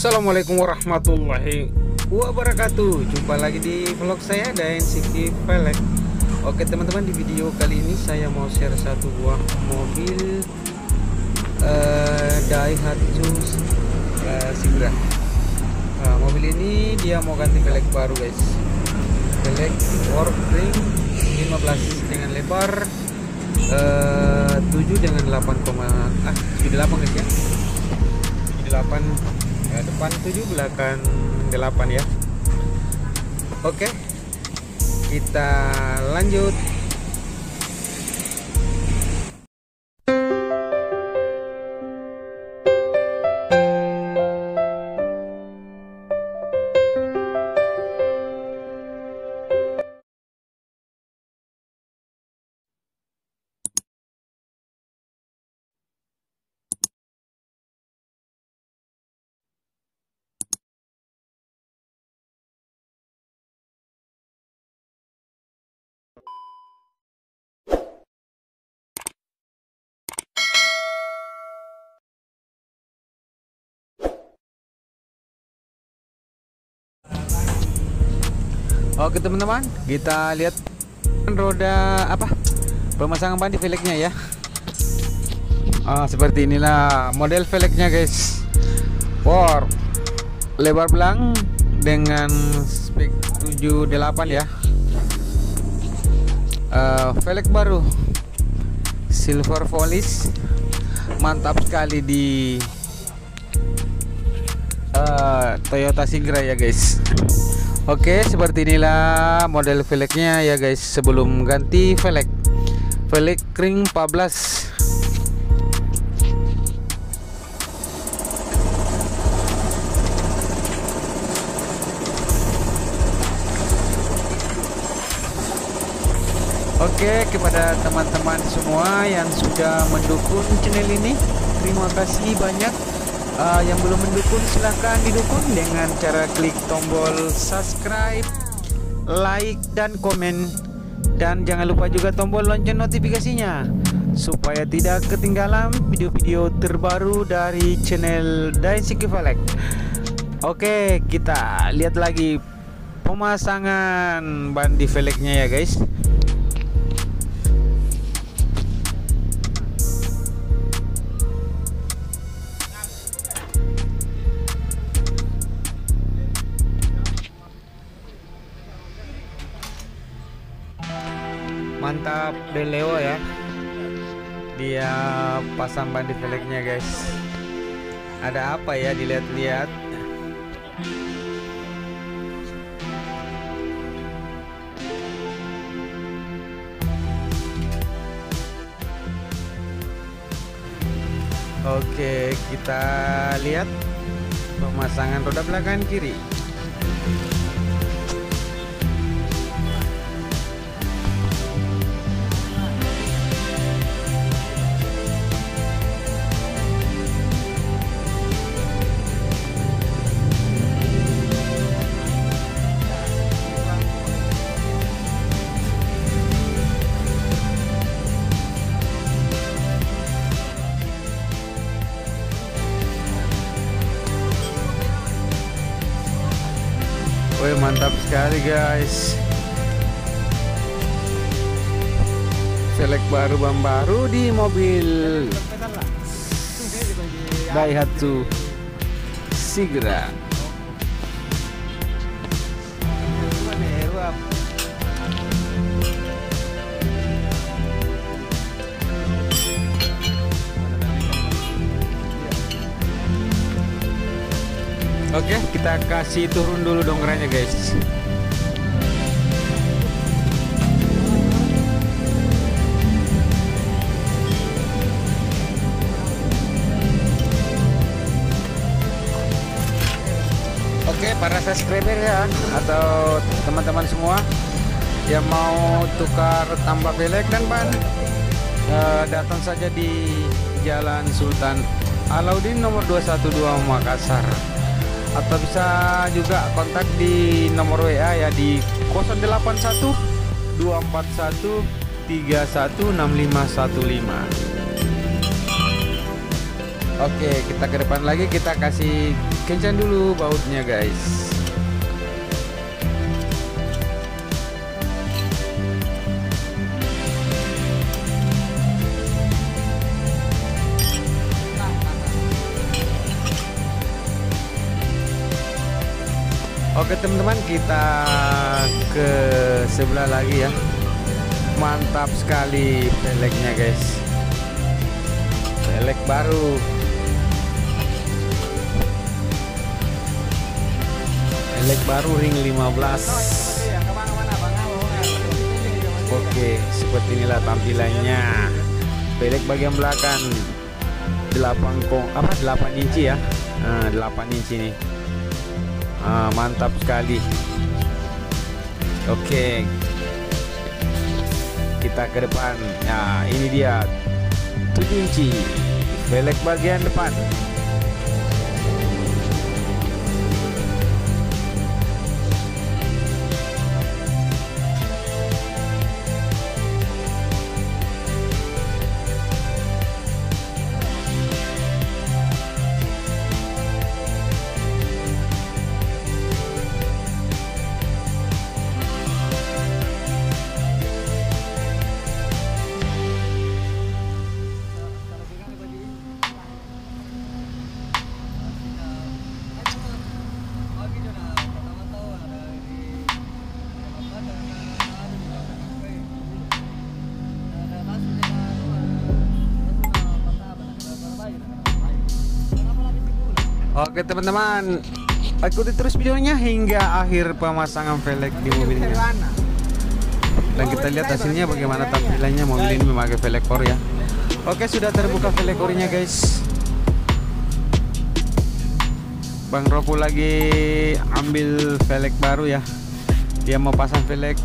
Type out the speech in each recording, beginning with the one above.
Assalamualaikum warahmatullahi wabarakatuh. Jumpa lagi di vlog saya Daensiki Velg. Oke teman-teman, di video kali ini saya mau share satu buah mobil Daihatsu Sigra. Mobil ini dia mau ganti velg baru guys. Velg Work Ring 15 dengan lebar 7 dengan 78 guys ya. 78 depan 7 belakang 8 ya. Oke, kita lanjut. Oke teman-teman, kita lihat roda pemasangan ban di velgnya ya. Seperti inilah model velgnya guys. Work lebar belang dengan spek 78 ya. Velg baru silver polish, mantap sekali di Toyota Sigra ya guys. Oke, seperti inilah model velgnya ya guys. Sebelum ganti velg ring 14. Oke, kepada teman-teman semua yang sudah mendukung channel ini, terima kasih banyak. Yang belum mendukung silahkan didukung dengan cara klik tombol subscribe, like, dan komen. Dan jangan lupa juga tombol lonceng notifikasinya supaya tidak ketinggalan video-video terbaru dari channel Daensiki Velg. Oke, kita lihat lagi pemasangan ban di velgnya ya guys. Mantap Deleo ya, dia pasang ban di velgnya guys. Ada apa ya, dilihat-lihat. Oke, kita lihat pemasangan roda belakang kiri. Wih, mantap sekali guys. Velg baru, ban baru di mobil Daihatsu Sigra. Oke, kita kasih turun dulu dongkraknya guys. Oke, para subscriber ya, atau teman-teman semua yang mau tukar tambah velg dan ban, datang saja di Jalan Sultan Alauddin nomor 212 Makassar. Atau bisa juga kontak di nomor WA ya di 081 241 316515. Oke, kita ke depan lagi, kita kasih kencang dulu bautnya guys. Oke teman-teman, kita ke sebelah lagi ya. Mantap sekali velgnya guys, velg baru, velg baru ring 15. Oke, seperti inilah tampilannya. Velg bagian belakang 8 inci ya. 8 inci nih. Mantap sekali. Oke, kita ke depan. Nah, ini dia 7 inci velg bagian depan. Oke teman-teman, ikuti terus videonya hingga akhir pemasangan velg di mobil ini. Dan kita lihat hasilnya bagaimana tampilannya mobil ini memakai velg core ya. Oke, sudah terbuka velg core-nya guys. Bang Ropo lagi ambil velg baru ya. Dia mau pasang velg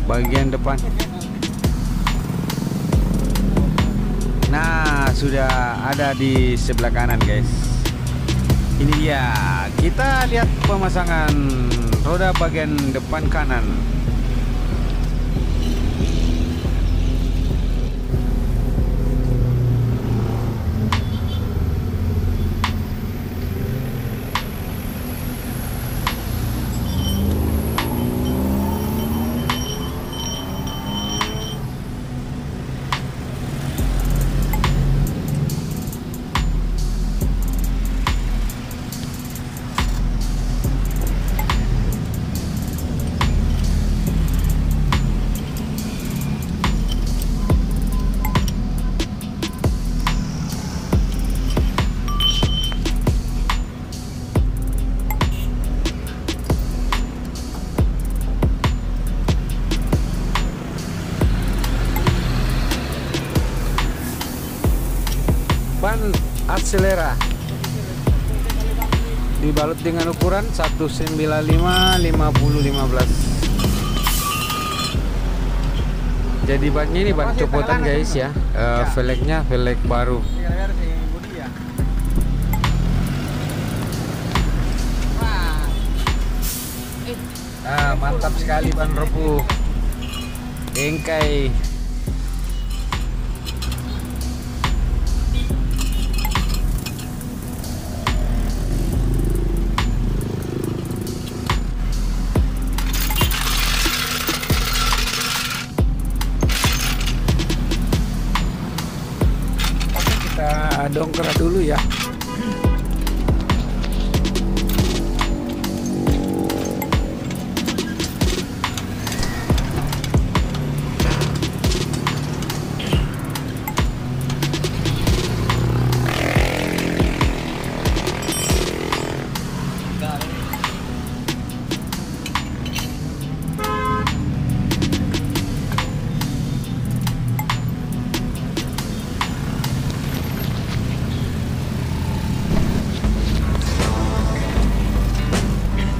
bagian depan. Nah, sudah ada di sebelah kanan guys. Ini dia, kita lihat pemasangan roda bagian depan kanan. Ban Acelera dibalut dengan ukuran 195 50 15. Jadi bannya ini ban copotan guys ya. Velgnya velg baru. Mantap sekali ban Ropo. Bengkai. Dongkrak dulu ya.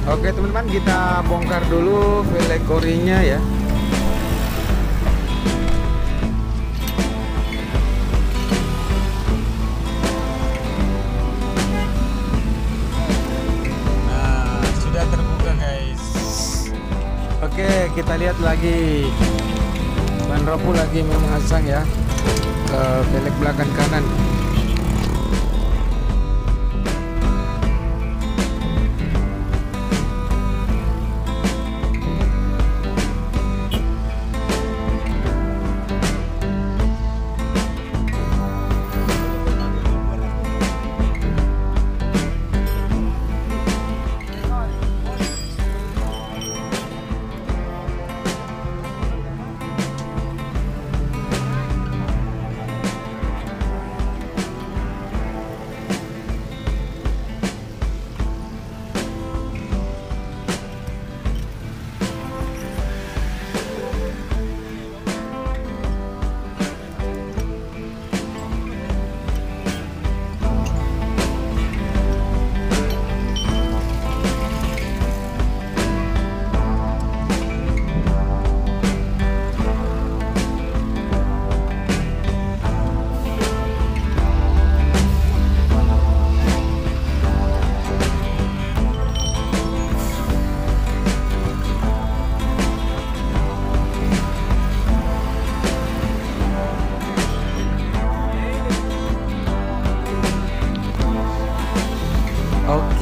Oke teman-teman, kita bongkar dulu velg core-nya ya. Nah, sudah terbuka guys. Oke, kita lihat lagi. Bang Ropo lagi memasang ya velg belakang kanan.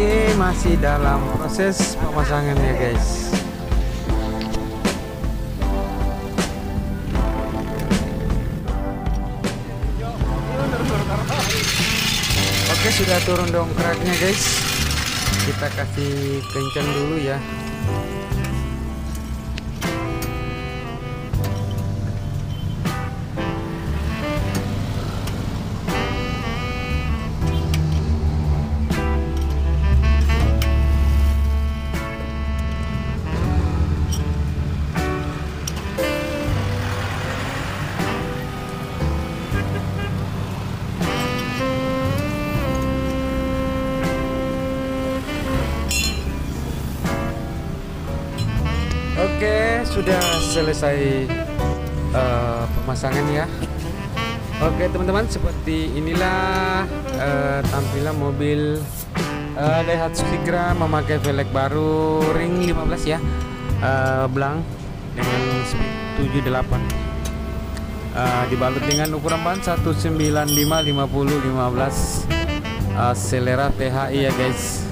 Oke, masih dalam proses pemasangan ya guys. Oke, sudah turun dongkraknya guys. Kita kasih kencang dulu ya. Oke, sudah selesai pemasangan ya. Oke teman-teman, seperti inilah tampilan mobil Daihatsu Sigra memakai velg baru ring 15 ya, blank dengan speed 78, dibalut dengan ukuran ban 195/50/15, selera THI ya guys.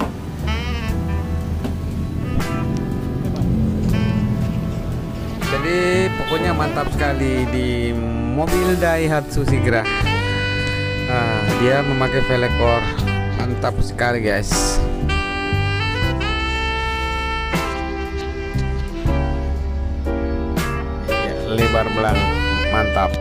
Jadi pokoknya mantap sekali di mobil Daihatsu Sigra. Dia memakai velg core, mantap sekali guys. Ya, lebar belang, mantap.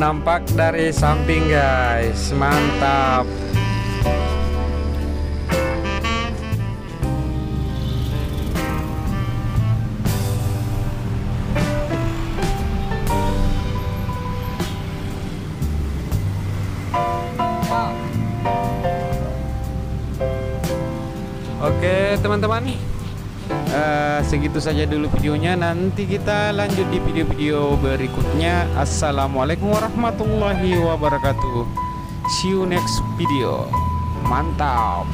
Nampak dari samping guys, mantap. Oke teman-teman, segitu saja dulu videonya. Nanti kita lanjut di video-video berikutnya. Assalamualaikum warahmatullahi wabarakatuh. See you next video. Mantap.